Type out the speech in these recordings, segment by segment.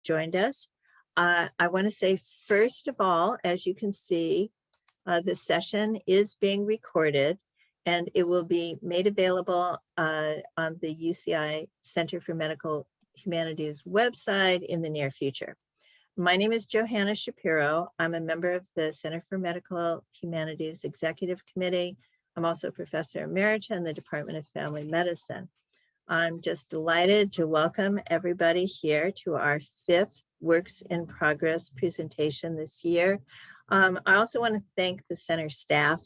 joined us. I want to say, first of all, as you can see, this session is being recorded and it will be made available on the UCI Center for Medical Humanities website in the near future. My name is Johanna Shapiro. I'm a member of the Center for Medical Humanities Executive Committee. I'm also a professor emerita in the Department of Family Medicine. I'm just delighted to welcome everybody here to our 5th Works in Progress presentation this year. I also want to thank the center staff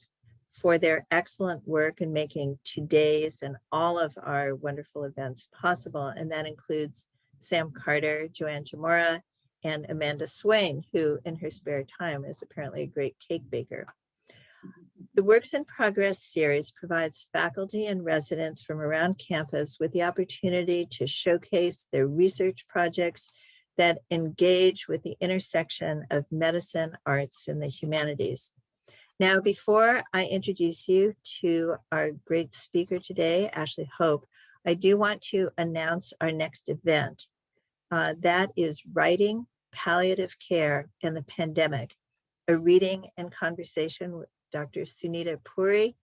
for their excellent work in making today's and all of our wonderful events possible. And that includes Sam Carter, Joanne Jamora, and Amanda Swain, who in her spare time is apparently a great cake baker. The Works in Progress series provides faculty and residents from around campus with the opportunity to showcase their research projects that engage with the intersection of medicine, arts, and the humanities. Now, before I introduce you to our great speaker today, Ashley Hope, I do want to announce our next event. That is Writing Palliative Care in the Pandemic, a reading and conversation with Dr. Sunita Puri,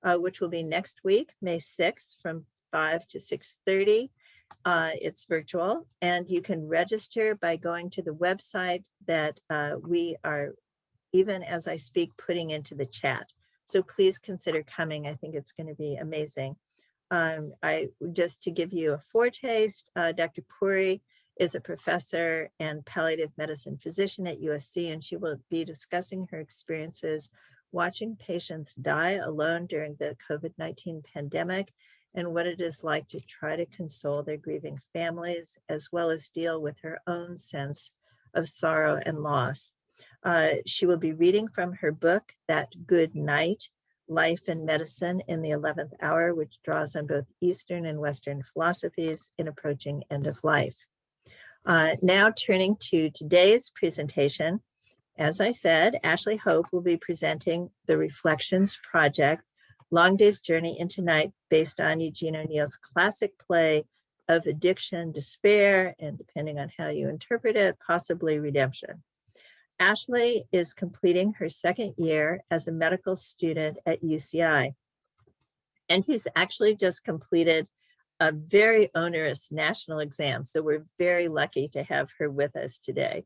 which will be next week, May 6th from 5 to 6:30. It's virtual, and you can register by going to the website that we are, even as I speak, putting into the chat. So please consider coming. I think it's going to be amazing. Just to give you a foretaste, Dr. Puri is a professor and palliative medicine physician at USC, and she will be discussing her experiences watching patients die alone during the COVID-19 pandemic and what it is like to try to console their grieving families, as well as deal with her own sense of sorrow and loss. She will be reading from her book, That Good Night, Life and Medicine in the 11th Hour, which draws on both Eastern and Western philosophies in approaching end of life. Now turning to today's presentation, as I said, Ashley Hope will be presenting the Reflections Project, Long Day's Journey into Night, based on Eugene O'Neill's classic play of addiction, despair, and depending on how you interpret it, possibly redemption. Ashley is completing her 2nd year as a medical student at UCI. And she's actually just completed a very onerous national exam. So we're very lucky to have her with us today.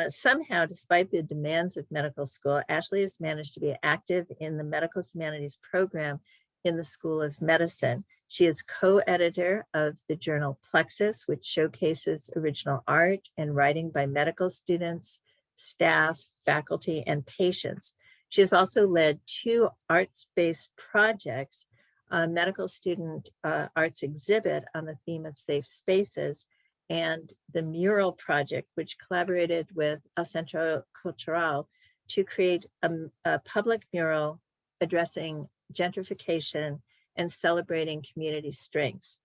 Somehow, despite the demands of medical school, Ashley has managed to be active in the Medical Humanities program in the School of Medicine. She is co-editor of the journal Plexus, which showcases original art and writing by medical students, staff, faculty, and patients. She has also led 2 arts-based projects, a medical student arts exhibit on the theme of safe spaces, and the Mural Project, which collaborated with El Centro Cultural to create a public mural addressing gentrification and celebrating community strengths.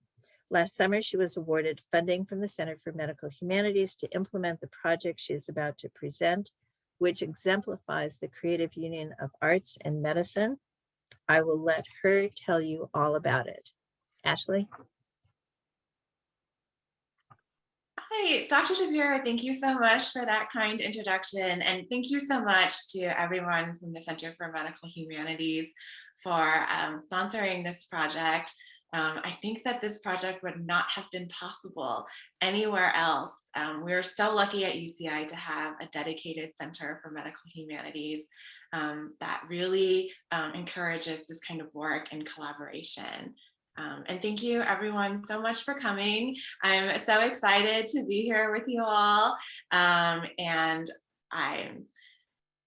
Last summer, she was awarded funding from the Center for Medical Humanities to implement the project she is about to present, which exemplifies the creative union of arts and medicine. I will let her tell you all about it. Ashley? Hi, Dr. Shapiro, thank you so much for that kind introduction. And thank you so much to everyone from the Center for Medical Humanities for sponsoring this project. I think that this project would not have been possible anywhere else. We're so lucky at UCI to have a dedicated Center for Medical Humanities that really encourages this kind of work and collaboration. And thank you everyone so much for coming. I'm so excited to be here with you all. And I'm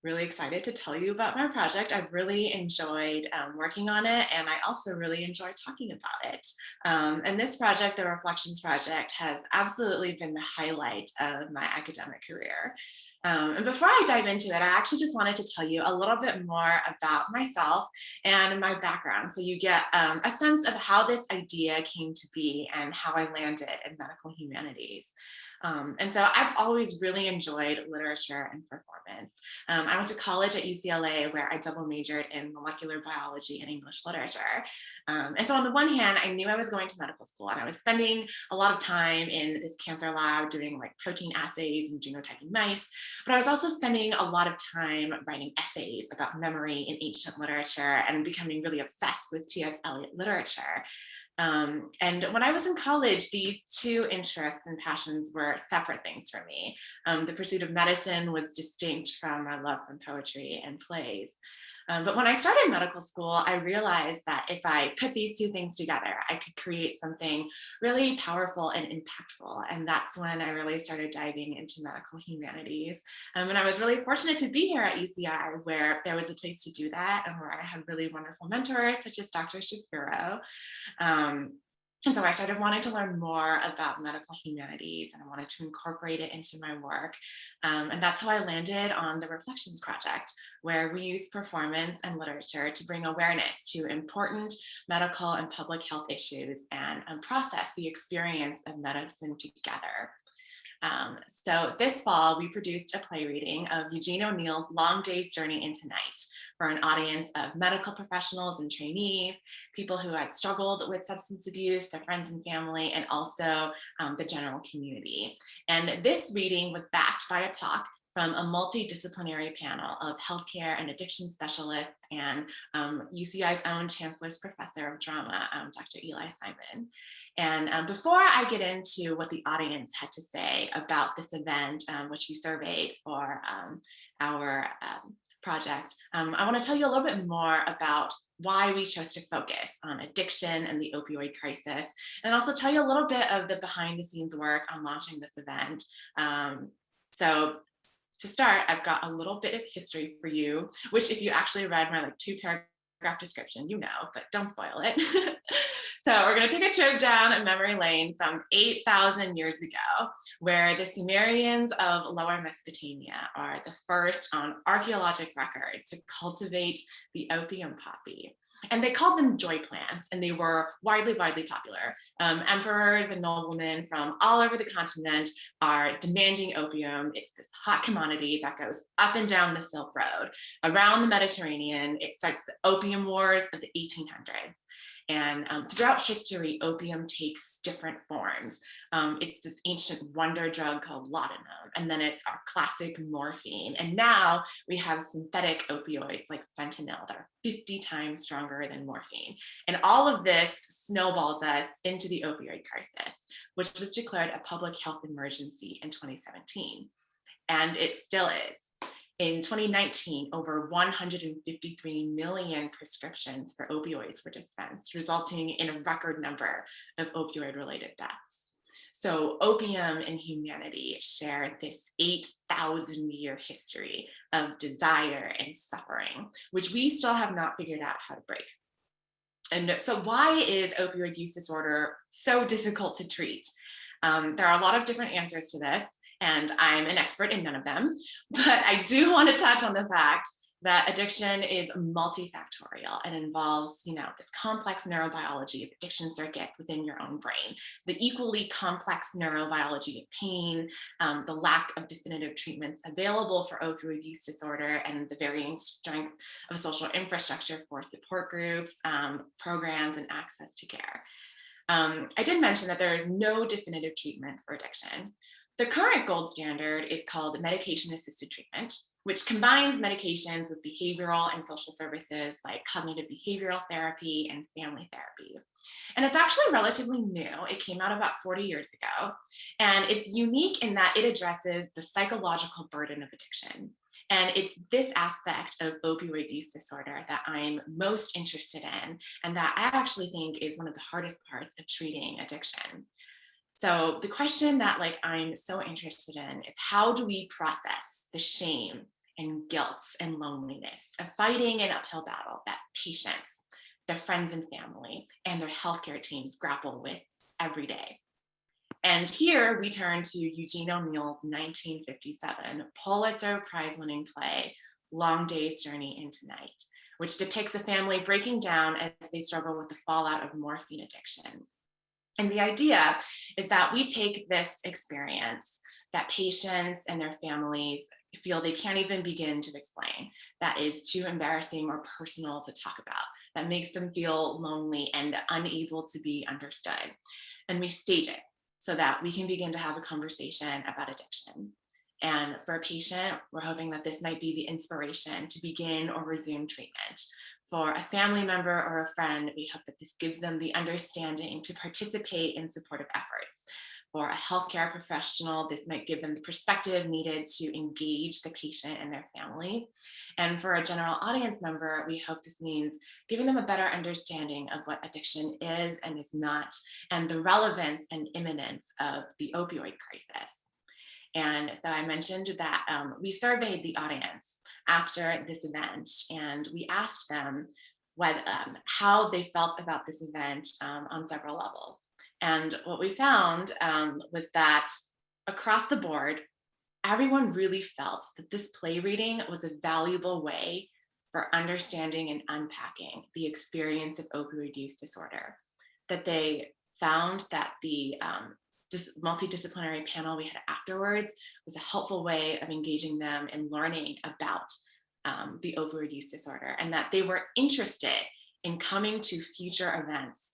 really excited to tell you about my project. I've really enjoyed working on it, and I also really enjoy talking about it. And this project, the Reflections Project, has absolutely been the highlight of my academic career. And before I dive into it, I actually just wanted to tell you a little bit more about myself and my background, so you get a sense of how this idea came to be and how I landed in medical humanities. And so I've always really enjoyed literature and performance. I went to college at UCLA where I double majored in molecular biology and English literature. And so on the one hand, I knew I was going to medical school and I was spending a lot of time in this cancer lab doing like protein assays and genotyping mice, but I was also spending a lot of time writing essays about memory in ancient literature and becoming really obsessed with T.S. Eliot literature. And when I was in college, these two interests and passions were separate things for me. The pursuit of medicine was distinct from my love for poetry and plays. But when I started medical school, I realized that if I put these two things together, I could create something really powerful and impactful. And that's when I really started diving into medical humanities. And I was really fortunate to be here at UCI, where there was a place to do that and where I had really wonderful mentors, such as Dr. Shapiro. And so I started wanting to learn more about medical humanities and I wanted to incorporate it into my work. And that's how I landed on the Reflections Project, where we use performance and literature to bring awareness to important medical and public health issues and process the experience of medicine together. So this fall, we produced a play reading of Eugene O'Neill's Long Day's Journey into Night for an audience of medical professionals and trainees, people who had struggled with substance abuse, their friends and family, and also the general community. And this reading was backed by a talk from a multidisciplinary panel of healthcare and addiction specialists and UCI's own Chancellor's Professor of Drama, Dr. Eli Simon. And before I get into what the audience had to say about this event, which we surveyed for our project, I want to tell you a little bit more about why we chose to focus on addiction and the opioid crisis, and also tell you a little bit of the behind the scenes work on launching this event. So to start, I've got a little bit of history for you, which if you actually read my like 2-paragraph description, you know, but don't spoil it. So we're going to take a trip down memory lane some 8,000 years ago, where the Sumerians of Lower Mesopotamia are the first on archaeologic record to cultivate the opium poppy. And they called them joy plants, and they were widely popular. Emperors and noblemen from all over the continent are demanding opium. It's this hot commodity that goes up and down the Silk Road. Around the Mediterranean, it starts the opium wars of the 1800s. And throughout history, opium takes different forms. It's this ancient wonder drug called laudanum, and then it's our classic morphine. And now we have synthetic opioids like fentanyl that are 50 times stronger than morphine. And all of this snowballs us into the opioid crisis, which was declared a public health emergency in 2017. And it still is. In 2019, over 153 million prescriptions for opioids were dispensed, resulting in a record number of opioid-related deaths. So opium and humanity share this 8,000-year history of desire and suffering, which we still have not figured out how to break. And so why is opioid use disorder so difficult to treat? There are a lot of different answers to this, and I'm an expert in none of them, but I do want to touch on the fact that addiction is multifactorial and involves, this complex neurobiology of addiction circuits within your own brain, the equally complex neurobiology of pain, the lack of definitive treatments available for opioid use disorder, and the varying strength of social infrastructure for support groups, programs, and access to care. I did mention that there is no definitive treatment for addiction. The current gold standard is called medication-assisted treatment, which combines medications with behavioral and social services like cognitive behavioral therapy and family therapy. And it's actually relatively new. It came out about 40 years ago. And it's unique in that it addresses the psychological burden of addiction. And it's this aspect of opioid use disorder that I'm most interested in, and that I actually think is one of the hardest parts of treating addiction. So the question that I'm so interested in is, how do we process the shame and guilt and loneliness of fighting an uphill battle that patients, their friends and family, and their healthcare teams grapple with every day? And here we turn to Eugene O'Neill's 1957 Pulitzer Prize winning play, Long Day's Journey into Night, which depicts a family breaking down as they struggle with the fallout of morphine addiction. And the idea is that we take this experience that patients and their families feel they can't even begin to explain, that is too embarrassing or personal to talk about, that makes them feel lonely and unable to be understood. And we stage it so that we can begin to have a conversation about addiction. And for a patient, we're hoping that this might be the inspiration to begin or resume treatment. For a family member or a friend, we hope that this gives them the understanding to participate in supportive efforts. For a healthcare professional, this might give them the perspective needed to engage the patient and their family. And for a general audience member, we hope this means giving them a better understanding of what addiction is and is not, and the relevance and imminence of the opioid crisis. And so I mentioned that we surveyed the audience after this event, and we asked them how they felt about this event on several levels. And what we found was that across the board, everyone really felt that this play reading was a valuable way for understanding and unpacking the experience of opioid use disorder, that they found that the multidisciplinary panel we had afterwards was a helpful way of engaging them and learning about the opioid use disorder, and that they were interested in coming to future events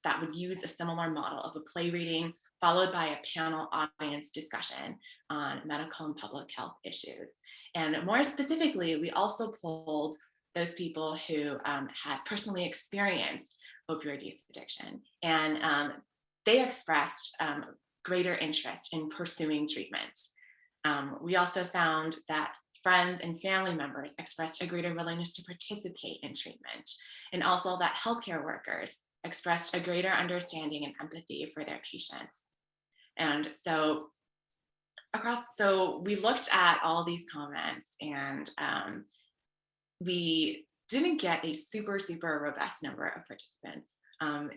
that would use a similar model of a play reading followed by a panel audience discussion on medical and public health issues. And more specifically, we also polled those people who had personally experienced opioid use addiction, and they expressed greater interest in pursuing treatment. We also found that friends and family members expressed a greater willingness to participate in treatment, and also that healthcare workers expressed a greater understanding and empathy for their patients. And so we looked at all these comments, and we didn't get a super robust number of participants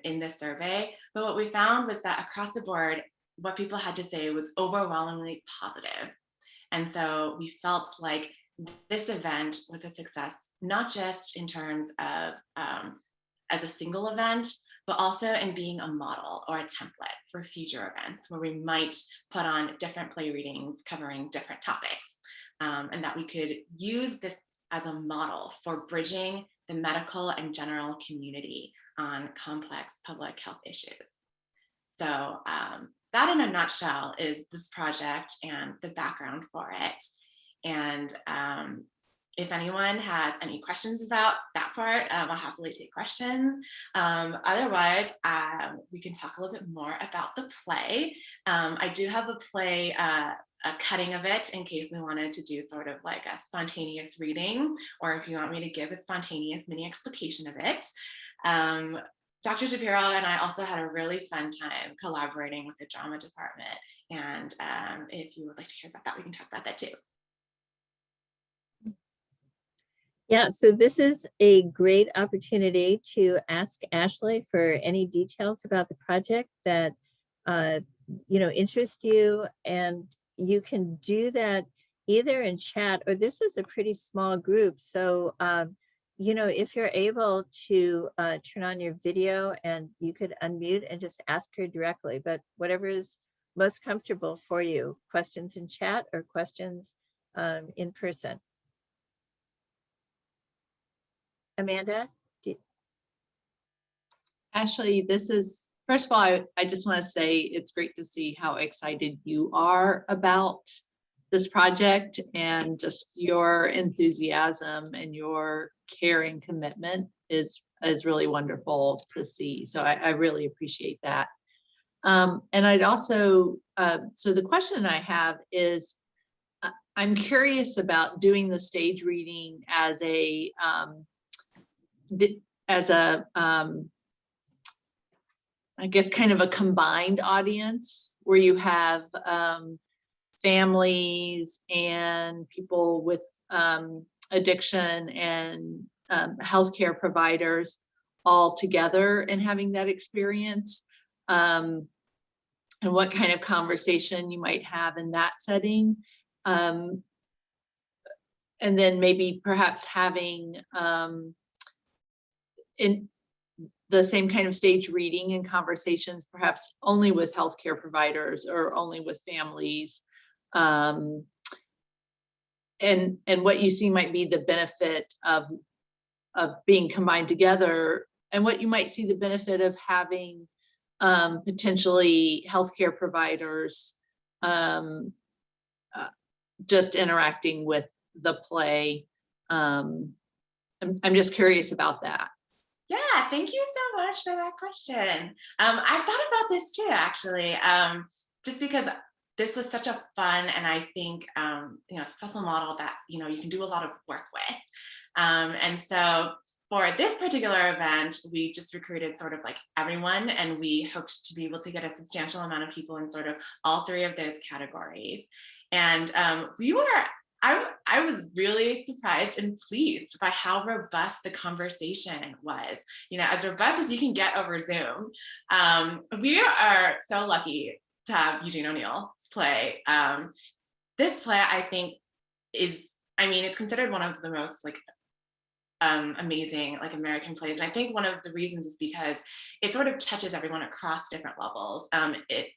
in this survey, but what we found was that across the board, what people had to say was overwhelmingly positive. And so we felt like this event was a success, not just in terms of as a single event, but also in being a model or a template for future events where we might put on different play readings covering different topics, and that we could use this as a model for bridging the medical and general community on complex public health issues. So that in a nutshell is this project and the background for it. And if anyone has any questions about that part, I'll happily take questions. Otherwise, we can talk a little bit more about the play. I do have a play, a cutting of it in case we wanted to do sort of like a spontaneous reading, or if you want me to give a spontaneous mini explication of it. Dr. Shapiro and I also had a really fun time collaborating with the drama department. And if you would like to hear about that, we can talk about that too. Yeah, so this is a great opportunity to ask Ashley for any details about the project that interest you, and you can do that either in chat, or this is a pretty small group. So if you're able to turn on your video, and you could unmute and just ask her directly, but whatever is most comfortable for you, questions in chat or questions in person. Amanda? Ashley, this is, first of all, I just want to say it's great to see how excited you are about this project, and just your enthusiasm and your caring commitment is really wonderful to see. So I really appreciate that. And I'd also, so the question I have is, I'm curious about doing the stage reading as a I guess kind of a combined audience where you have families and people with addiction and healthcare providers all together and having that experience, and what kind of conversation you might have in that setting. And then maybe perhaps having the same kind of stage reading and conversations, perhaps only with healthcare providers or only with families. And what you see might be the benefit of being combined together, and what you might see the benefit of having potentially healthcare providers just interacting with the play. I'm just curious about that. Yeah, thank you so much for that question. I've thought about this too, actually, just because this was such a fun and I think successful model that you can do a lot of work with. And so for this particular event, we just recruited sort of like everyone, and we hoped to be able to get a substantial amount of people in sort of all three of those categories. And I was really surprised and pleased by how robust the conversation was. As robust as you can get over Zoom. We are so lucky to have Eugene O'Neill's play. This play, I think, it's considered one of the most amazing American plays. And I think one of the reasons is because it sort of touches everyone across different levels. It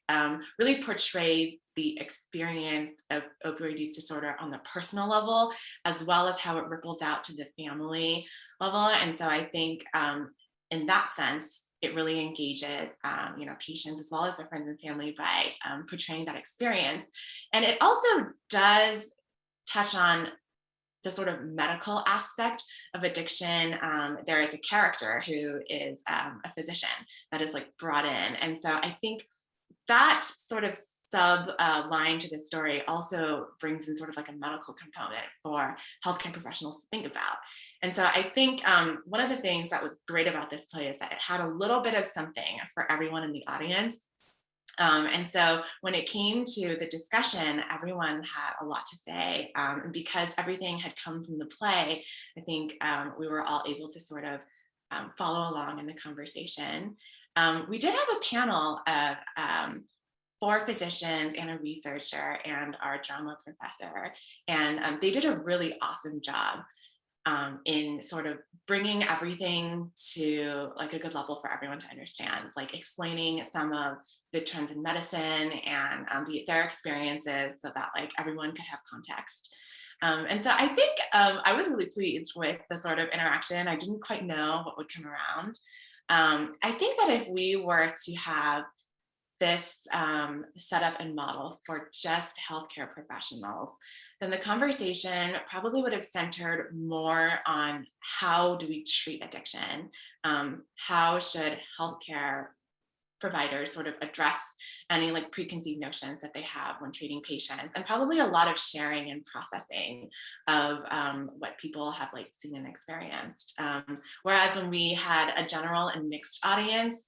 really portrays the experience of opioid use disorder on the personal level, as well as how it ripples out to the family level. And so I think in that sense, it really engages patients as well as their friends and family by portraying that experience. And it also does touch on the sort of medical aspect of addiction. There is a character who is a physician that is brought in. And so I think that sort of sub line to the story also brings in sort of a medical component for healthcare professionals to think about. And so I think one of the things that was great about this play is that it had a little bit of something for everyone in the audience. And so when it came to the discussion, everyone had a lot to say. And because everything had come from the play, I think we were all able to sort of follow along in the conversation. We did have a panel of 4 physicians and a researcher and our drama professor. And they did a really awesome job in sort of bringing everything to a good level for everyone to understand, explaining some of the trends in medicine and their experiences so that everyone could have context. And so I think I was really pleased with the sort of interaction. I didn't quite know what would come around. I think that if we were to have this setup and model for just healthcare professionals, then the conversation probably would have centered more on how do we treat addiction? How should healthcare providers sort of address any preconceived notions that they have when treating patients, and probably a lot of sharing and processing of what people have seen and experienced. Whereas when we had a general and mixed audience,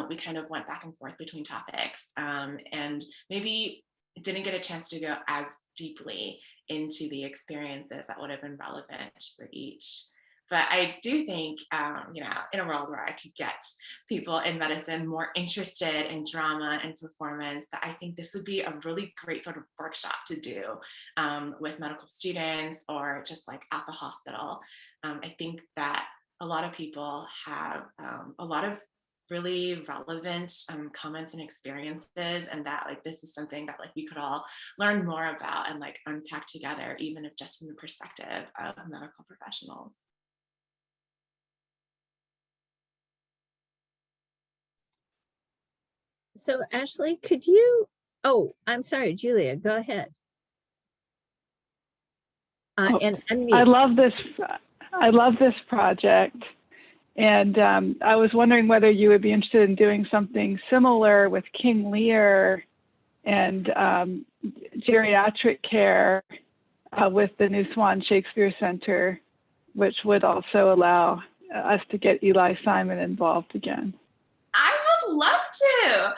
we kind of went back and forth between topics and maybe didn't get a chance to go as deeply into the experiences that would have been relevant for each. But I do think, in a world where I could get people in medicine more interested in drama and performance, that I think this would be a really great sort of workshop to do with medical students or just at the hospital. I think that a lot of people have a lot of really relevant comments and experiences, and that this is something that we could all learn more about and unpack together, even if just from the perspective of medical professionals. So Ashley, could you, I'm sorry, Julia, go ahead. And unmute. I love this project. And I was wondering whether you would be interested in doing something similar with King Lear and geriatric care with the New Swan Shakespeare Center, which would also allow us to get Eli Simon involved again. I would love to.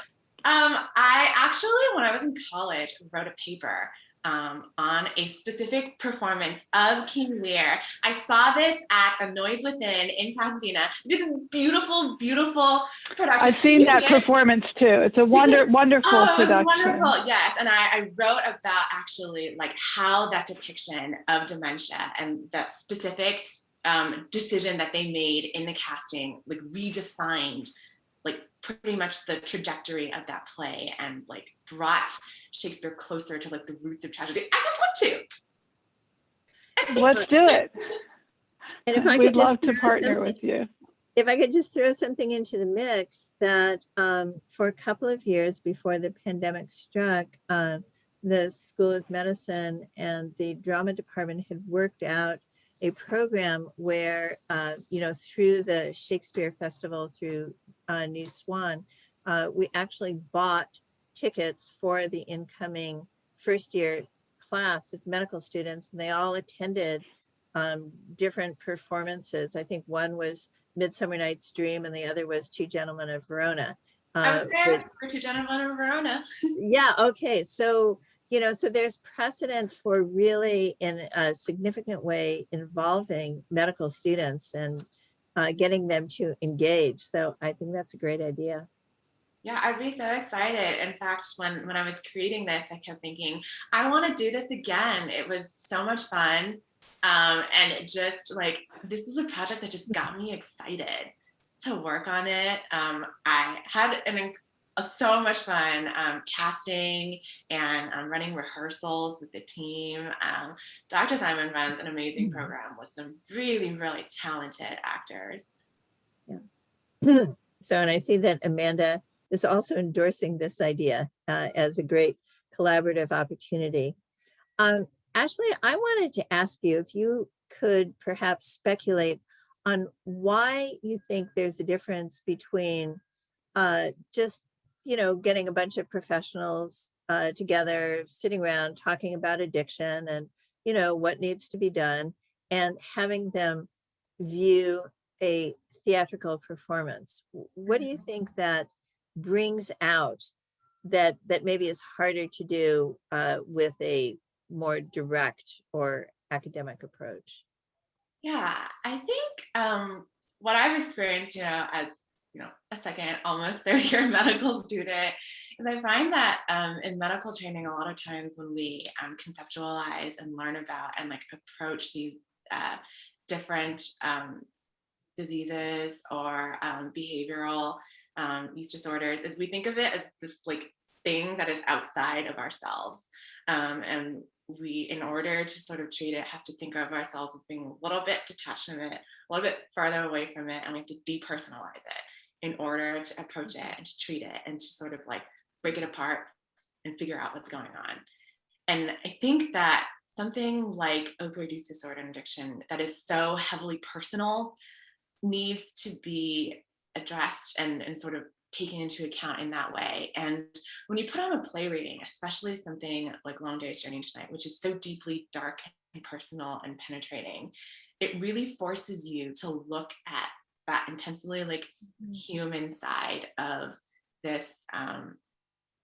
I actually, when I was in college, wrote a paper on a specific performance of King Lear. I saw this at A Noise Within in Pasadena. They did this beautiful, beautiful production. I've seen that performance too. It's a wonderful production. It was wonderful, yes. And I wrote about actually how that depiction of dementia and that specific decision that they made in the casting, like redefined like pretty much the trajectory of that play and like brought Shakespeare closer to like the roots of tragedy. I would love to. Let's do it. And if I We'd could just love to throw partner something- with you. If I could just throw something into the mix, that for a couple of years before the pandemic struck, the School of Medicine and the drama department had worked out a program where, through the Shakespeare Festival, through New Swan, we actually bought tickets for the incoming first year class of medical students, and they all attended different performances. I think one was Midsummer Night's Dream, and the other was Two Gentlemen of Verona. I was there for Two Gentlemen of Verona. Yeah, okay. So, so there's precedent for really in a significant way involving medical students and getting them to engage. So I think that's a great idea. Yeah, I'd be so excited. In fact, when I was creating this, I kept thinking, I want to do this again. It was so much fun. And it just like, this was a project that just got me excited to work on it. I had so much fun casting and running rehearsals with the team. Dr. Simon runs an amazing program with some really, really talented actors. Yeah. So, and I see that Amanda is also endorsing this idea as a great collaborative opportunity. Ashley, I wanted to ask you if you could perhaps speculate on why you think there's a difference between just, getting a bunch of professionals together, sitting around talking about addiction and, what needs to be done, and having them view a theatrical performance. What do you think that brings out that maybe is harder to do with a more direct or academic approach? Yeah, I think what I've experienced, as a second, almost third year medical student, is I find that in medical training, a lot of times when we conceptualize and learn about and like approach these different diseases or behavioral use disorders, is we think of it as this like thing that is outside of ourselves. And we, in order to sort of treat it, have to think of ourselves as being a little bit detached from it, a little bit farther away from it, and we have to depersonalize it in order to approach it and to treat it and to sort of like break it apart and figure out what's going on. And I think that something like opioid use disorder and addiction that is so heavily personal needs to be addressed and sort of taken into account in that way. And when you put on a play reading, especially something like Long Day's Journey to Night, which is so deeply dark and personal and penetrating, it really forces you to look at that intensely like human side of this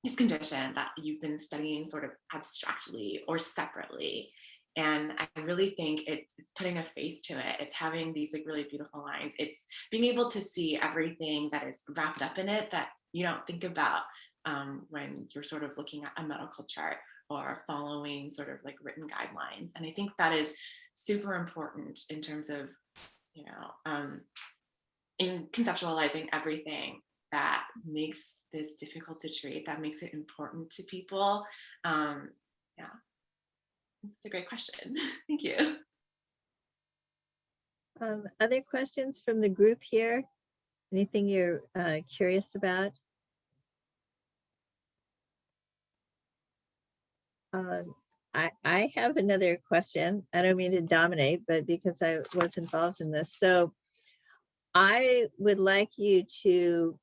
this condition that you've been studying sort of abstractly or separately. And I really think it's putting a face to it. It's having these like really beautiful lines. It's being able to see everything that is wrapped up in it that you don't think about when you're sort of looking at a medical chart or following sort of like written guidelines. And I think that is super important in terms of, in conceptualizing everything that makes this difficult to treat, that makes it important to people. Yeah. It's a great question. Thank you. Other questions from the group here? Anything you're curious about? I have another question. I don't mean to dominate, but because I was involved in this. So I would like you to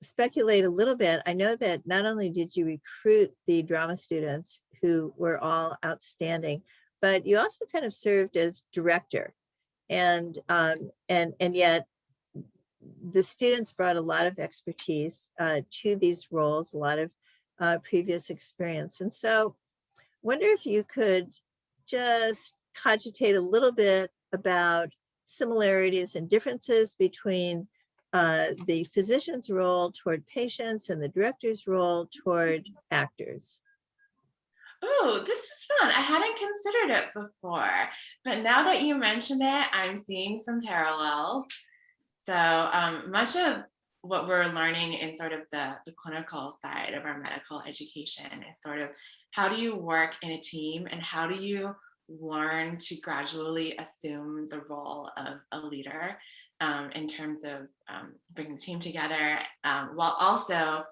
speculate a little bit. I know that not only did you recruit the drama students who were all outstanding, but you also kind of served as director, and yet the students brought a lot of expertise to these roles, a lot of previous experience. And so wonder if you could just cogitate a little bit about similarities and differences between the physician's role toward patients and the director's role toward actors. Oh, this is fun. I hadn't considered it before, but now that you mention it, I'm seeing some parallels. So much of what we're learning in sort of the clinical side of our medical education is sort of how do you work in a team and how do you learn to gradually assume the role of a leader in terms of bringing the team together, while also,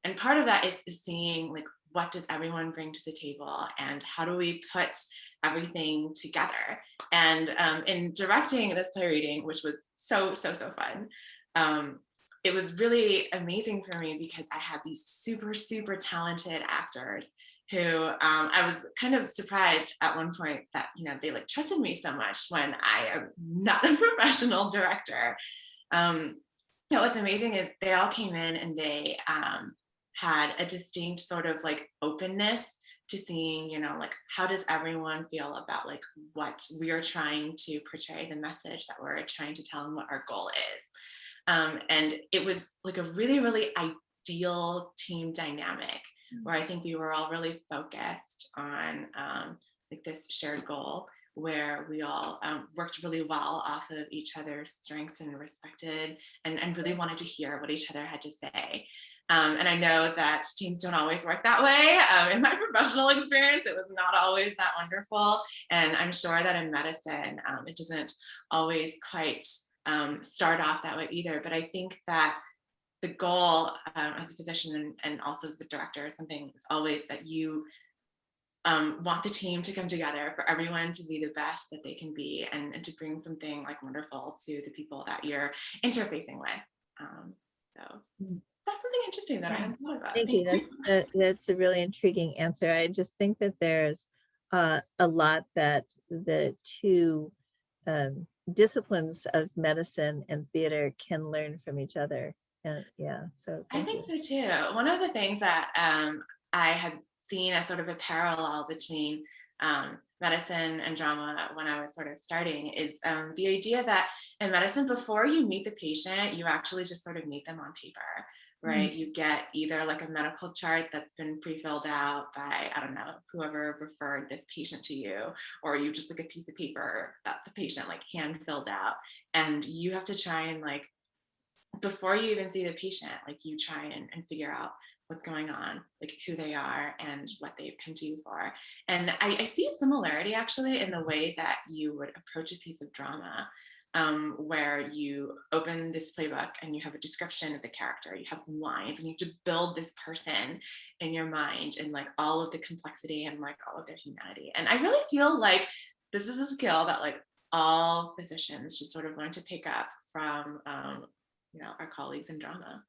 and part of that is seeing like what does everyone bring to the table and how do we put everything together. And in directing this play reading, which was so fun, it was really amazing for me because I had these super talented actors who I was kind of surprised at one point that, you know, they like trusted me so much when I am not a professional director. What's amazing is they all came in and they had a distinct sort of like openness to seeing, you know, like how does everyone feel about like what we are trying to portray, the message that we're trying to tell and what our goal is. And it was like a really ideal team dynamic where I think we were all really focused on like this shared goal where we all worked really well off of each other's strengths and respected and really wanted to hear what each other had to say. And I know that teams don't always work that way. In my professional experience, it was not always that wonderful. And I'm sure that in medicine, it doesn't always quite start off that way either. But I think that the goal as a physician and also as the director or something is always that you want the team to come together for everyone to be the best that they can be and to bring something like wonderful to the people that you're interfacing with. So that's something interesting that I hadn't thought about. Thank you. That's a really intriguing answer. I just think that there's a lot that the two disciplines of medicine and theater can learn from each other. And yeah, so I think so too. One of the things that I had seen as sort of a parallel between medicine and drama when I was sort of starting is the idea that in medicine, before you meet the patient, you actually just sort of meet them on paper, right? You get either like a medical chart that's been pre-filled out by, I don't know, whoever referred this patient to you, or you just like a piece of paper that the patient like hand filled out. And you have to try and like, before you even see the patient, like you try and figure out what's going on, like who they are and what they've come to you for. And I see a similarity actually in the way that you would approach a piece of drama, where you open this playbook and you have a description of the character, you have some lines and you have to build this person in your mind and like all of the complexity and like all of their humanity. And I really feel like this is a skill that like all physicians should sort of learn to pick up from our colleagues in drama.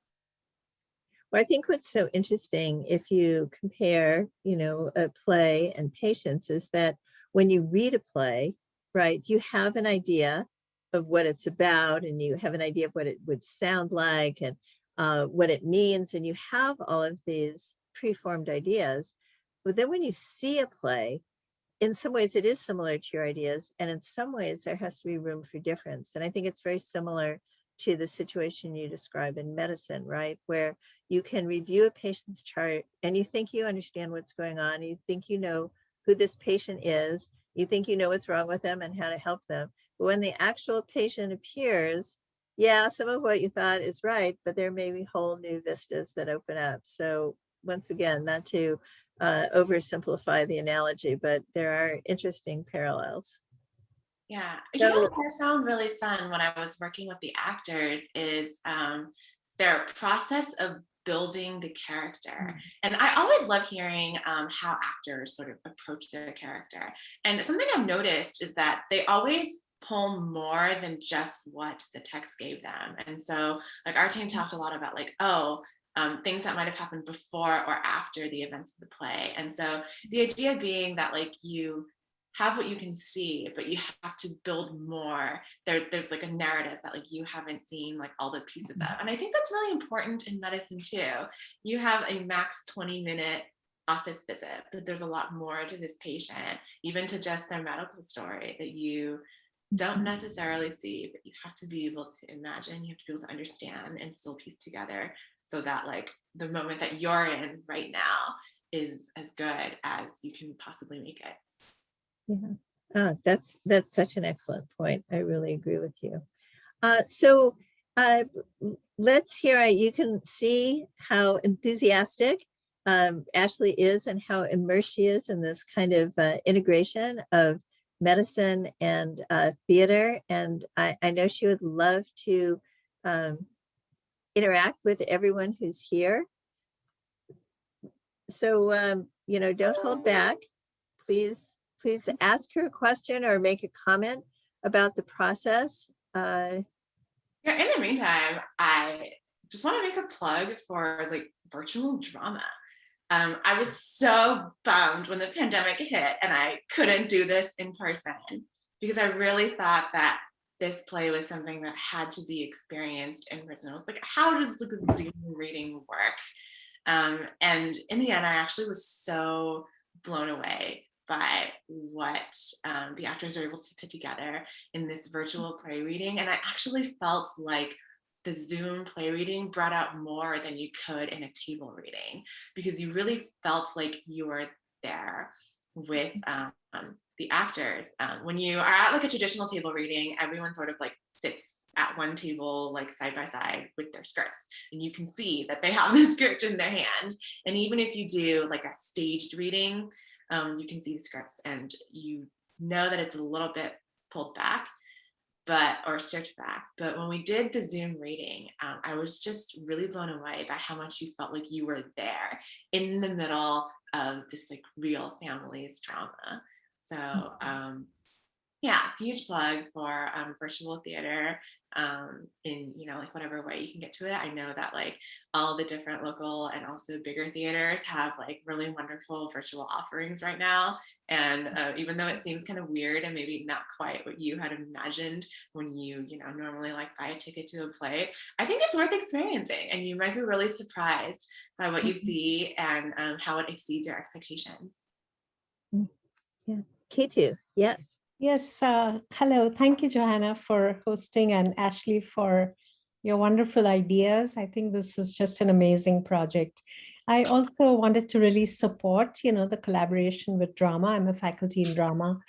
Well, I think what's so interesting if you compare, a play and patients is that when you read a play, right, you have an idea of what it's about and you have an idea of what it would sound like and what it means. And you have all of these preformed ideas. But then when you see a play, in some ways it is similar to your ideas. And in some ways there has to be room for difference. And I think it's very similar to the situation you describe in medicine, right? Where you can review a patient's chart and you think you understand what's going on. You think you know who this patient is. You think you know what's wrong with them and how to help them. But when the actual patient appears, yeah, some of what you thought is right, but there may be whole new vistas that open up. So once again, not to oversimplify the analogy, but there are interesting parallels. Yeah, you know what I found really fun when I was working with the actors is their process of building the character. And I always love hearing how actors sort of approach their character. And something I've noticed is that they always pull more than just what the text gave them. And so like our team talked a lot about like, things that might have happened before or after the events of the play. And so the idea being that like you have what you can see, but you have to build more. There's like a narrative that like you haven't seen like all the pieces of. And I think that's really important in medicine too. You have a max 20-minute office visit, but there's a lot more to this patient, even to just their medical story that you don't necessarily see, but you have to be able to imagine, you have to be able to understand and still piece together so that like the moment that you're in right now is as good as you can possibly make it. Yeah, that's such an excellent point. I really agree with you. So let's hear, you can see how enthusiastic Ashley is and how immersed she is in this kind of integration of medicine and theater. And I know she would love to interact with everyone who's here. So, don't hold back. Please ask her a question or make a comment about the process. Yeah, in the meantime, I just want to make a plug for like virtual drama. I was so bummed when the pandemic hit and I couldn't do this in person, because I really thought that this play was something that had to be experienced in person. I was like, how does like a Zoom reading work? And in the end, I actually was so blown away by what the actors are able to put together in this virtual play reading. And I actually felt like the Zoom play reading brought out more than you could in a table reading, because you really felt like you were there with the actors. When you are at like a traditional table reading, everyone sort of like sits at one table, like side by side with their scripts, and you can see that they have the script in their hand. And even if you do like a staged reading, you can see the scripts and you know that it's a little bit pulled back, or stripped back. But when we did the Zoom reading, I was just really blown away by how much you felt like you were there in the middle of this like real family's drama. So yeah, huge plug for virtual theater in, like whatever way you can get to it. I know that like all the different local and also bigger theaters have like really wonderful virtual offerings right now. And even though it seems kind of weird and maybe not quite what you had imagined when you normally like buy a ticket to a play, I think it's worth experiencing, and you might be really surprised by what you see and how it exceeds your expectations. Yeah, K2, yes. Yes, hello. Thank you, Johanna, for hosting, and Ashley for your wonderful ideas. I think this is just an amazing project. I also wanted to really support, the collaboration with drama. I'm a faculty in drama.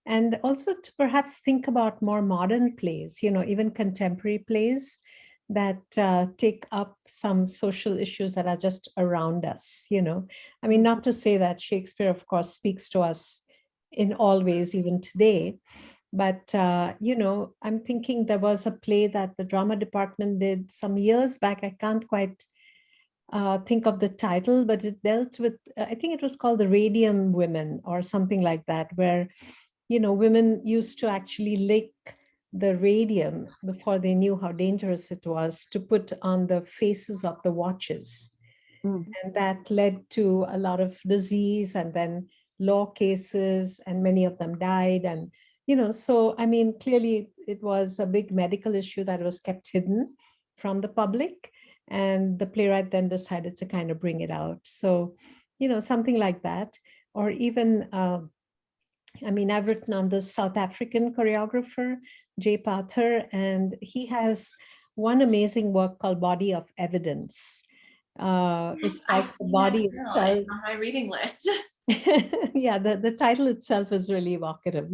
And also to perhaps think about more modern plays, even contemporary plays that take up some social issues that are just around us, I mean, not to say that Shakespeare, of course, speaks to us in all ways, even today. But, I'm thinking there was a play that the drama department did some years back. I can't quite think of the title, but it dealt with, I think it was called the Radium Women or something like that, where, women used to actually lick the radium before they knew how dangerous it was to put on the faces of the watches. And that led to a lot of disease and then law cases, and many of them died. And, so, I mean, clearly it was a big medical issue that was kept hidden from the public. And the playwright then decided to kind of bring it out. So, something like that. Or even, I've written on this South African choreographer, Jay Pather, and he has one amazing work called Body of Evidence. It's like the body itself. It's on my reading list. Yeah, the title itself is really evocative,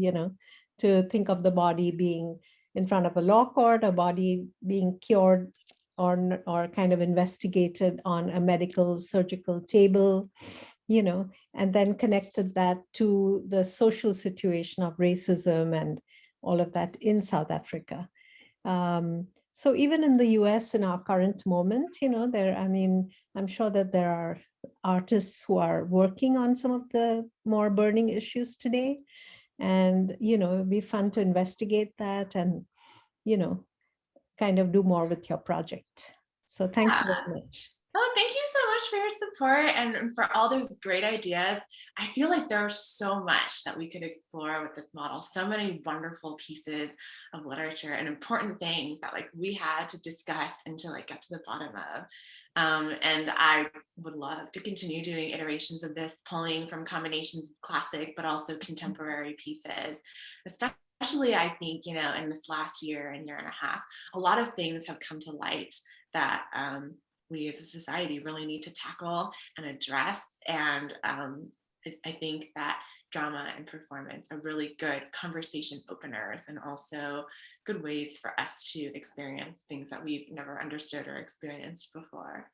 to think of the body being in front of a law court, a body being cured or kind of investigated on a medical surgical table, and then connected that to the social situation of racism and all of that in South Africa. So even in the US in our current moment, I'm sure that there are artists who are working on some of the more burning issues today. And, it'd be fun to investigate that and, kind of do more with your project. So thank you very much. Oh, thank you so much for your support and for all those great ideas. I feel like there's so much that we could explore with this model, so many wonderful pieces of literature and important things that like we had to discuss and to like get to the bottom of. And I would love to continue doing iterations of this, pulling from combinations of classic, but also contemporary pieces, especially I think, in this last year and a half, a lot of things have come to light that we as a society really need to tackle and address. And I think that drama and performance are really good conversation openers and also good ways for us to experience things that we've never understood or experienced before.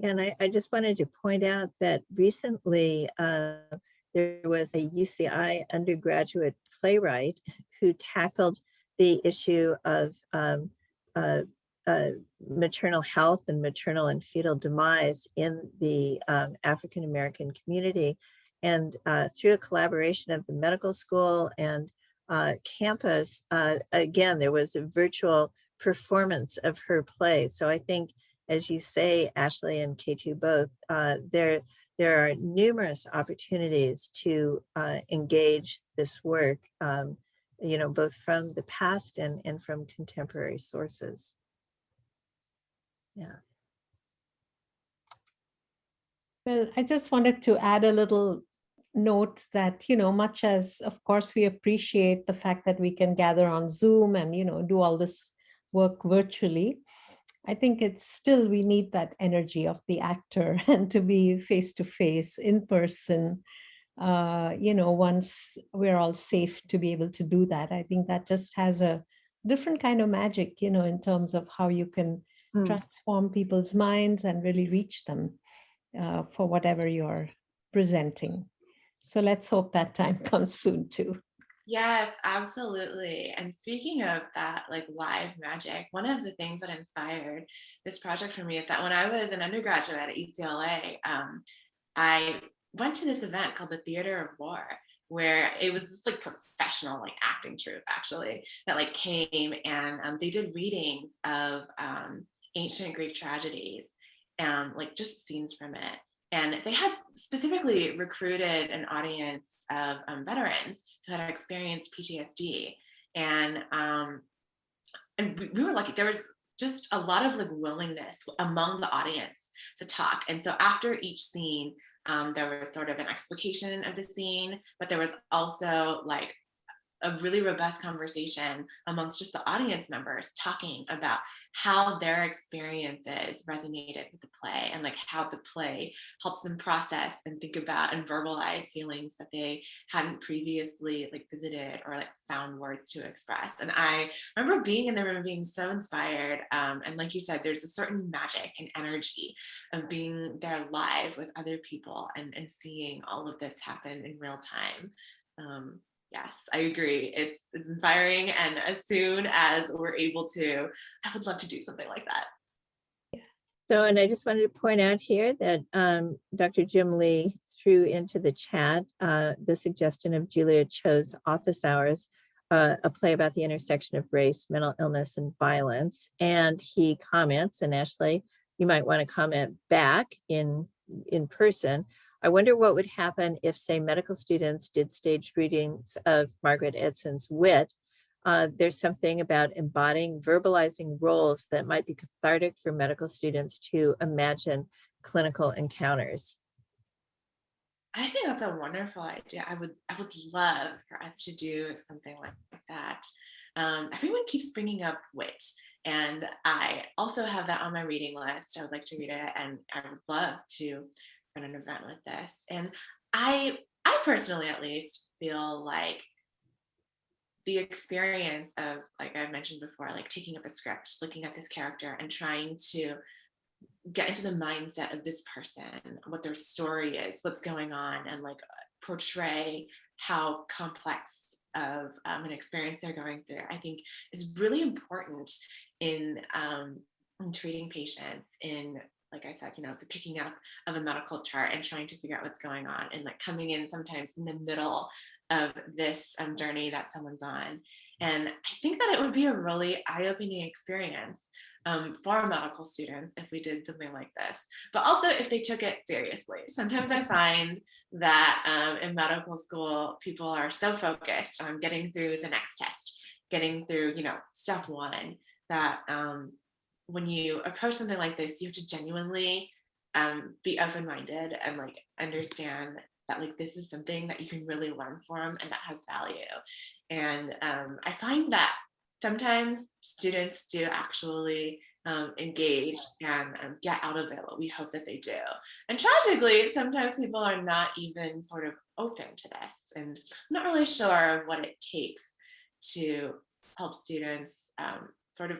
And I just wanted to point out that recently there was a UCI undergraduate playwright who tackled the issue of maternal health and maternal and fetal demise in the African American community. And through a collaboration of the medical school and campus, again, there was a virtual performance of her play. So I think, as you say, Ashley and K2 both, there are numerous opportunities to engage this work, both from the past and from contemporary sources. Yeah. Well, I just wanted to add a little note that, much as, of course, we appreciate the fact that we can gather on Zoom and, do all this work virtually, I think it's still, we need that energy of the actor and to be face to face in person, once we're all safe to be able to do that. I think that just has a different kind of magic, in terms of how you can transform people's minds and really reach them for whatever you're presenting. So let's hope that time comes soon too. Yes, absolutely. And speaking of that, like live magic, one of the things that inspired this project for me is that when I was an undergraduate at UCLA, I went to this event called the Theater of War, where it was this like professional like acting troupe actually that like came and they did readings of ancient Greek tragedies and like just scenes from it. And they had specifically recruited an audience of veterans who had experienced PTSD. And we were lucky. There was just a lot of like willingness among the audience to talk. And so after each scene, there was sort of an explication of the scene, but there was also like a really robust conversation amongst just the audience members talking about how their experiences resonated with the play and like how the play helps them process and think about and verbalize feelings that they hadn't previously like visited or like found words to express. And I remember being in the room being so inspired. And like you said, there's a certain magic and energy of being there live with other people and seeing all of this happen in real time. Yes, I agree. It's inspiring. And as soon as we're able to, I would love to do something like that. So, and I just wanted to point out here that Dr. Jim Lee threw into the chat the suggestion of Julia Cho's Office Hours, a play about the intersection of race, mental illness, and violence. And he comments, and Ashley, you might want to comment back in person. I wonder what would happen if, say, medical students did staged readings of Margaret Edson's Wit. There's something about embodying, verbalizing roles that might be cathartic for medical students to imagine clinical encounters. I think that's a wonderful idea. I would love for us to do something like that. Everyone keeps bringing up Wit, and I also have that on my reading list. I would like to read it, and I would love to run an event like this. And I personally, at least, feel like the experience of, like I mentioned before, like taking up a script, just looking at this character and trying to get into the mindset of this person, what their story is, what's going on, and like portray how complex of an experience they're going through, I think is really important in treating patients, in, like I said, the picking up of a medical chart and trying to figure out what's going on, and like coming in sometimes in the middle of this journey that someone's on. And I think that it would be a really eye-opening experience for medical students if we did something like this, but also if they took it seriously. Sometimes I find that in medical school, people are so focused on getting through the next test, getting through, step one, that when you approach something like this, you have to genuinely be open-minded and like understand that like this is something that you can really learn from and that has value. And I find that sometimes students do actually engage and get out of it what we hope that they do. And tragically, sometimes people are not even sort of open to this, and I'm not really sure what it takes to help students sort of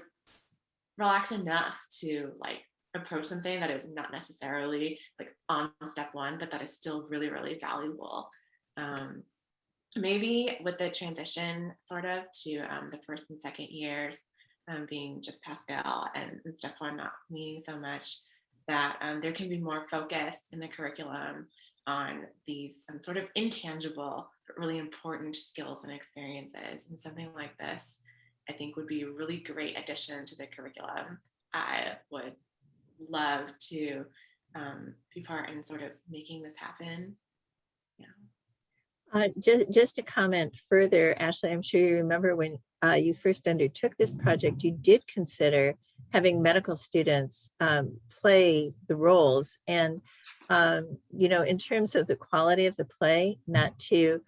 relax enough to like approach something that is not necessarily like on step one, but that is still really, really valuable. Maybe with the transition sort of to the first and second years being just Pascal and step one not meaning so much, that there can be more focus in the curriculum on these sort of intangible but really important skills and experiences. And something like this, I think, would be a really great addition to the curriculum. I would love to be part in sort of making this happen. Yeah. Just to comment further, Ashley, I'm sure you remember when you first undertook this project, you did consider having medical students play the roles. And, you know, in terms of the quality of the play, not to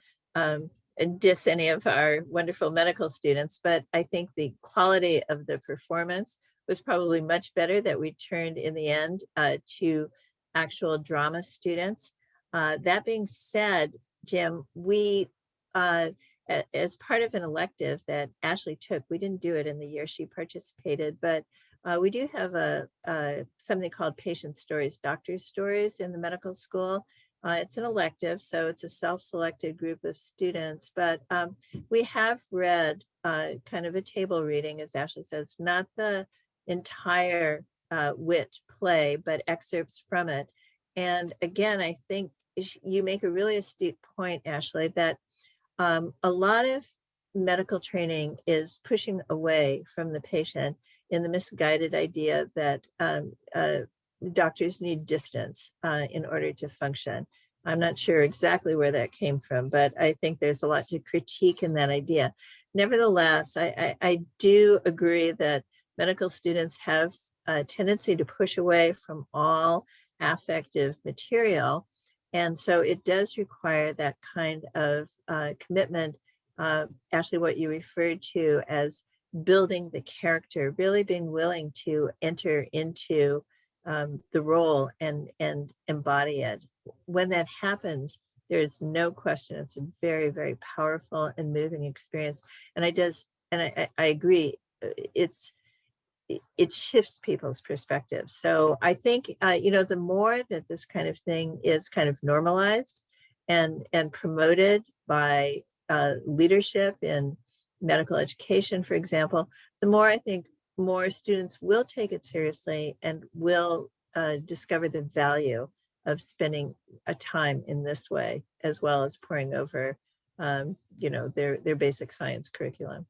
diss any of our wonderful medical students, but I think the quality of the performance was probably much better that we turned in the end to actual drama students. That being said, Jim, we, as part of an elective that Ashley took, we didn't do it in the year she participated, but we do have something called patient stories, doctor stories in the medical school. It's an elective, so it's a self-selected group of students, but we have read kind of a table reading, as Ashley says, not the entire wit play, but excerpts from it. And again, I think you make a really astute point, Ashley, that a lot of medical training is pushing away from the patient in the misguided idea that doctors need distance in order to function. I'm not sure exactly where that came from, but I think there's a lot to critique in that idea. Nevertheless, I do agree that medical students have a tendency to push away from all affective material. And so it does require that kind of commitment, Ashley, what you referred to as building the character, really being willing to enter into the role and embody it. When that happens, there's no question it's a very, very powerful and moving experience. And I agree, it shifts people's perspective. So I think, you know, the more that this kind of thing is kind of normalized and promoted by leadership in medical education, for example, the more I think more students will take it seriously and will discover the value of spending a time in this way, as well as pouring over, you know, their basic science curriculum.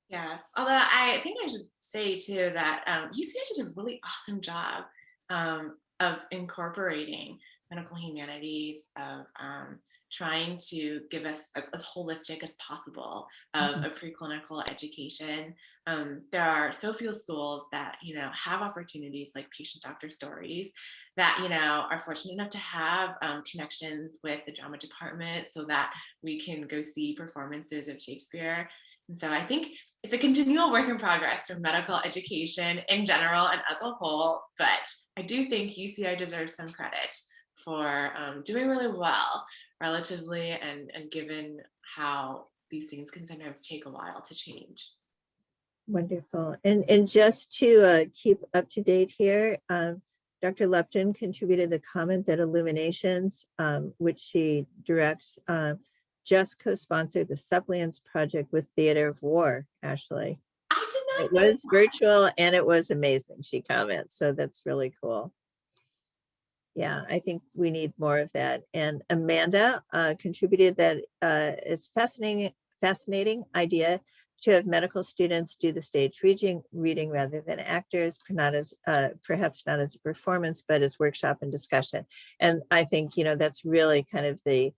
Yes, although I think I should say too that UCI did a really awesome job of incorporating medical humanities, of trying to give us as holistic as possible of a preclinical education. There are so few schools that, you know, have opportunities like patient doctor stories, that, you know, are fortunate enough to have connections with the drama department so that we can go see performances of Shakespeare. And so I think it's a continual work in progress for medical education in general and as a whole, but I do think UCI deserves some credit for doing really well relatively, and given how these things can sometimes take a while to change. Wonderful. And just to keep up to date here, Dr. Lupton contributed the comment that Illuminations, which she directs, just co-sponsored the Suppliants Project with Theater of War, Ashley. I did not It know was that. virtual and it was amazing, she comments. So that's really cool. Yeah, I think we need more of that. And Amanda contributed that it's fascinating idea to have medical students do the stage reading rather than actors, perhaps not as a performance, but as workshop and discussion. And I think, you know, that's really kind of the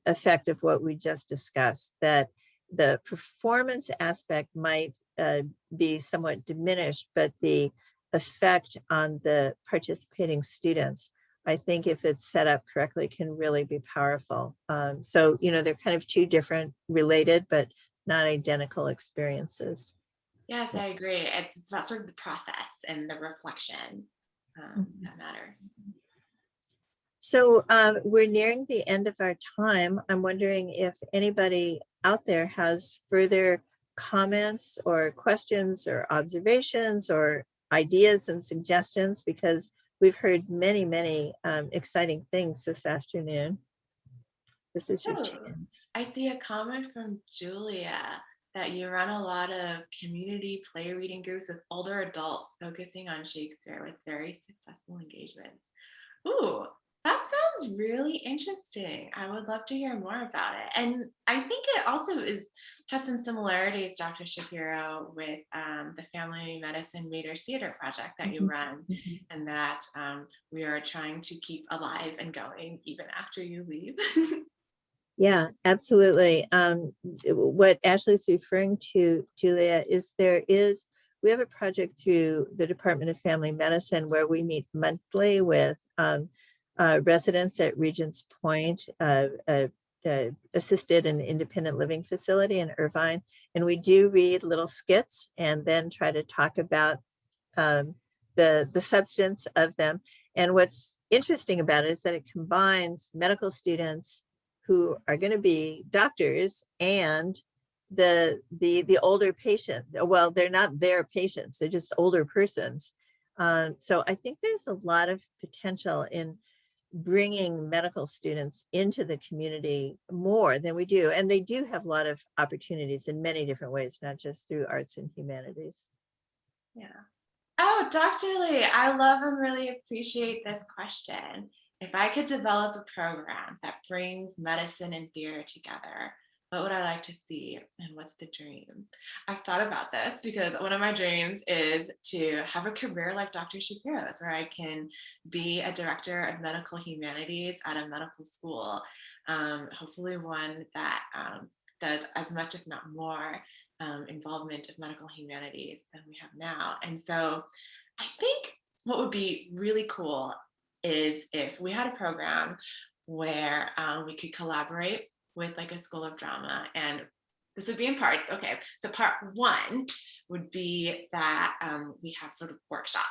effect of what we just discussed, that the performance aspect might be somewhat diminished, but the effect on the participating students, I think if it's set up correctly, can really be powerful. So, you know, they're kind of two different related, but not identical experiences. Yes, I agree. It's about sort of the process and the reflection that matters. So we're nearing the end of our time. I'm wondering if anybody out there has further comments or questions or observations or ideas and suggestions, because we've heard many, many exciting things this afternoon. This is your Oh, chance. I see a comment from Julia that you run a lot of community play reading groups with older adults focusing on Shakespeare with very successful engagements. Ooh, that sounds really interesting. I would love to hear more about it. And I think it also has some similarities, Dr. Shapiro, with the Family Medicine Readers Theater project that you run, and that we are trying to keep alive and going even after you leave. Yeah, absolutely. What Ashley's referring to, Julia, is we have a project through the Department of Family Medicine where we meet monthly with residents at Regents Point, assisted and independent living facility in Irvine. And we do read little skits and then try to talk about the substance of them. And what's interesting about it is that it combines medical students who are going to be doctors and the older patient. Well, they're not their patients, they're just older persons. So I think there's a lot of potential in bringing medical students into the community more than we do. And they do have a lot of opportunities in many different ways, not just through arts and humanities. Yeah. Oh, Dr. Lee, I love and really appreciate this question. If I could develop a program that brings medicine and theater together, what would I like to see and what's the dream? I've thought about this because one of my dreams is to have a career like Dr. Shapiro's, where I can be a director of medical humanities at a medical school, hopefully one that does as much, if not more, involvement of medical humanities than we have now. And so I think what would be really cool is if we had a program where we could collaborate with like a school of drama, and this would be in parts. Okay, so part one would be that we have sort of workshops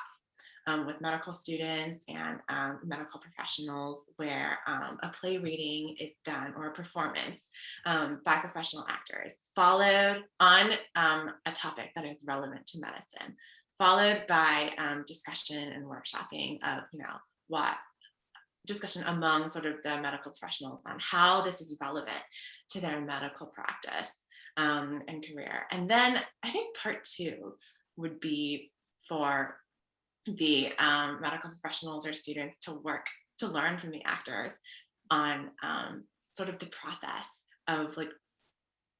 with medical students and medical professionals where a play reading is done, or a performance by professional actors, followed on a topic that is relevant to medicine, followed by discussion and workshopping of, what discussion among sort of the medical professionals on how this is relevant to their medical practice and career. And then I think part two would be for the medical professionals or students to learn from the actors on sort of the process of like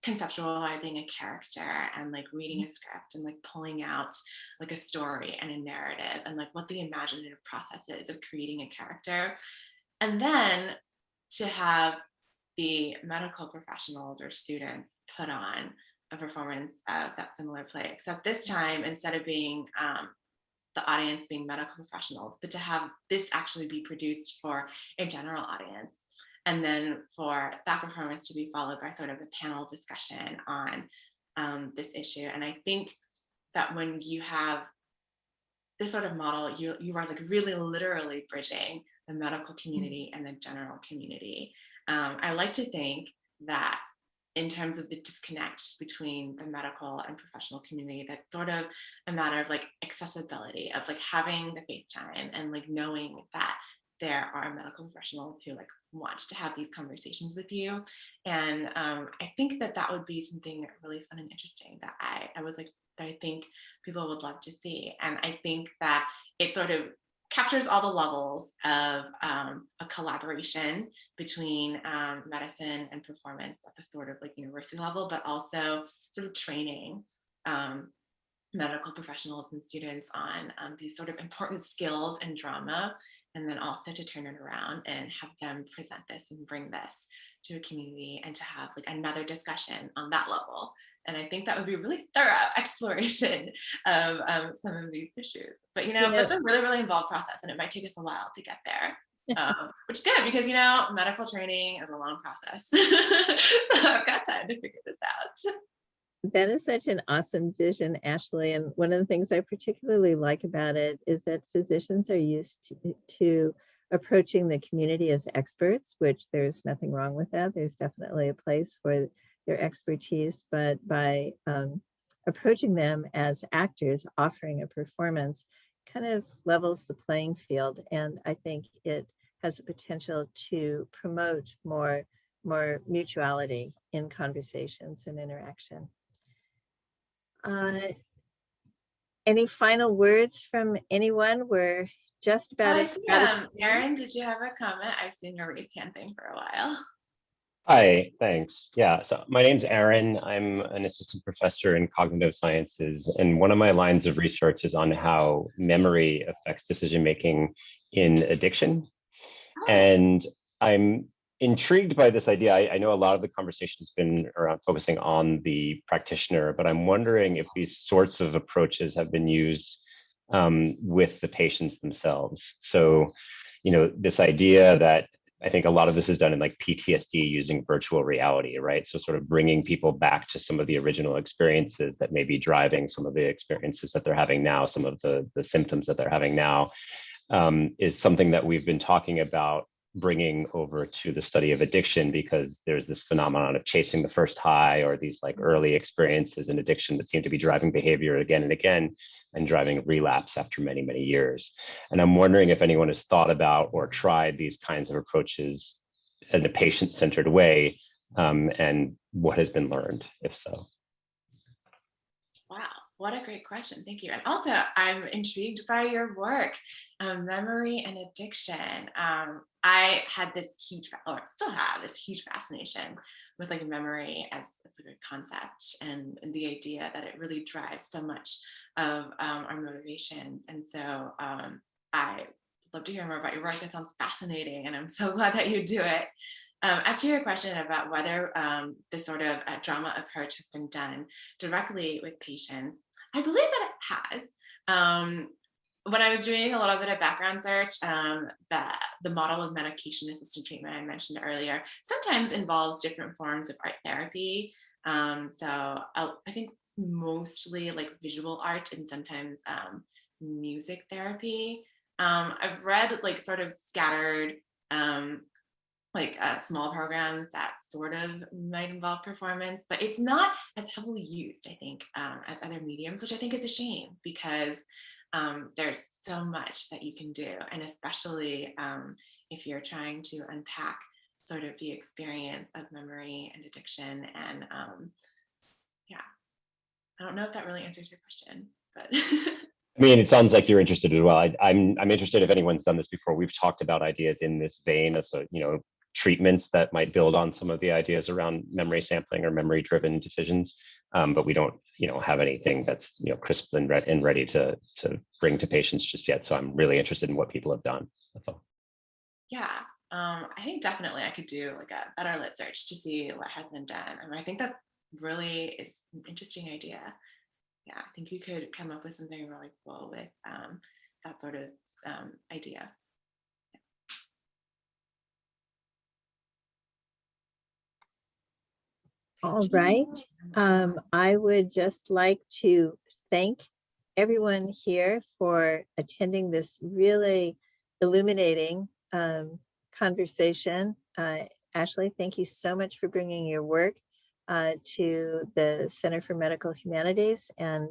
conceptualizing a character and like reading a script and like pulling out like a story and a narrative and like what the imaginative process is of creating a character. And then to have the medical professionals or students put on a performance of that similar play, except this time, instead of being the audience being medical professionals, but to have this actually be produced for a general audience. And then for that performance to be followed by sort of a panel discussion on this issue. And I think that when you have this sort of model, you are like really literally bridging the medical community and the general community. I like to think that in terms of the disconnect between the medical and professional community, that's sort of a matter of like accessibility, of like having the FaceTime and like knowing that there are medical professionals who like want to have these conversations with you. And I think that would be something really fun and interesting that I would like, that I think people would love to see. And I think that it sort of captures all the levels of a collaboration between medicine and performance at the sort of like university level, but also sort of training medical professionals and students on these sort of important skills in drama, and then also to turn it around and have them present this and bring this to a community and to have like another discussion on that level. And I think that would be a really thorough exploration of some of these issues. But that's a really, really involved process, and it might take us a while to get there. Which is good because medical training is a long process. So I've got time to figure this out. That is such an awesome vision, Ashley. And one of the things I particularly like about it is that physicians are used to approaching the community as experts, which there's nothing wrong with that. There's definitely a place for their expertise, but by approaching them as actors, offering a performance, kind of levels the playing field. And I think it has the potential to promote more mutuality in conversations and interaction. Any final words from anyone? We're just about I out think, of time. Aaron, did you have a comment? I've seen your raised hand thing for a while. Hi, thanks. Yeah, so my name's Aaron. I'm an assistant professor in cognitive sciences, and one of my lines of research is on how memory affects decision-making in addiction. And I'm intrigued by this idea. I know a lot of the conversation has been around focusing on the practitioner, but I'm wondering if these sorts of approaches have been used with the patients themselves. So, you know, this idea that I think a lot of this is done in like PTSD using virtual reality, right? So sort of bringing people back to some of the original experiences that may be driving some of the experiences that they're having now, some of the symptoms that they're having now, is something that we've been talking about bringing over to the study of addiction, because there's this phenomenon of chasing the first high, or these like early experiences in addiction that seem to be driving behavior again and again and driving relapse after many, many years. And I'm wondering if anyone has thought about or tried these kinds of approaches in a patient-centered way, and what has been learned, if so. Wow, what a great question. Thank you. And also, I'm intrigued by your work, memory and addiction. I had this huge, or still have this huge fascination with like memory as a good concept, and the idea that it really drives so much of our motivations. And so I love to hear more about your work. That sounds fascinating, and I'm so glad that you do it. As to your question about whether this sort of drama approach has been done directly with patients, I believe that it has. When I was doing a little bit of background search, the model of medication-assisted treatment I mentioned earlier sometimes involves different forms of art therapy. I think mostly like visual art and sometimes music therapy. I've read like sort of scattered small programs that sort of might involve performance, but it's not as heavily used, I think, as other mediums, which I think is a shame, because there's so much that you can do. And especially if you're trying to unpack sort of the experience of memory and addiction. And yeah, I don't know if that really answers your question, but. I mean, it sounds like you're interested as well. I'm interested if anyone's done this before. We've talked about ideas in this vein as a, you know, treatments that might build on some of the ideas around memory sampling or memory-driven decisions, but we don't, you know, have anything that's, you know, crisp and ready to bring to patients just yet. So I'm really interested in what people have done. That's all. Yeah, I think definitely I could do like a better lit search to see what has been done. I mean, I think that really is an interesting idea. Yeah, I think you could come up with something really cool with that sort of idea. All right. I would just like to thank everyone here for attending this really illuminating conversation. Ashley, thank you so much for bringing your work to the Center for Medical Humanities, and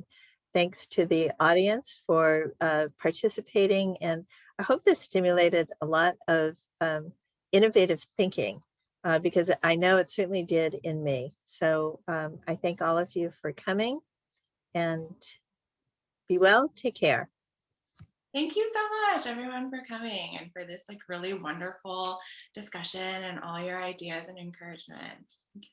thanks to the audience for participating. And I hope this stimulated a lot of innovative thinking, because I know it certainly did in me. So I thank all of you for coming, and be well, take care. Thank you so much, everyone, for coming and for this like really wonderful discussion and all your ideas and encouragement. Thank you so much.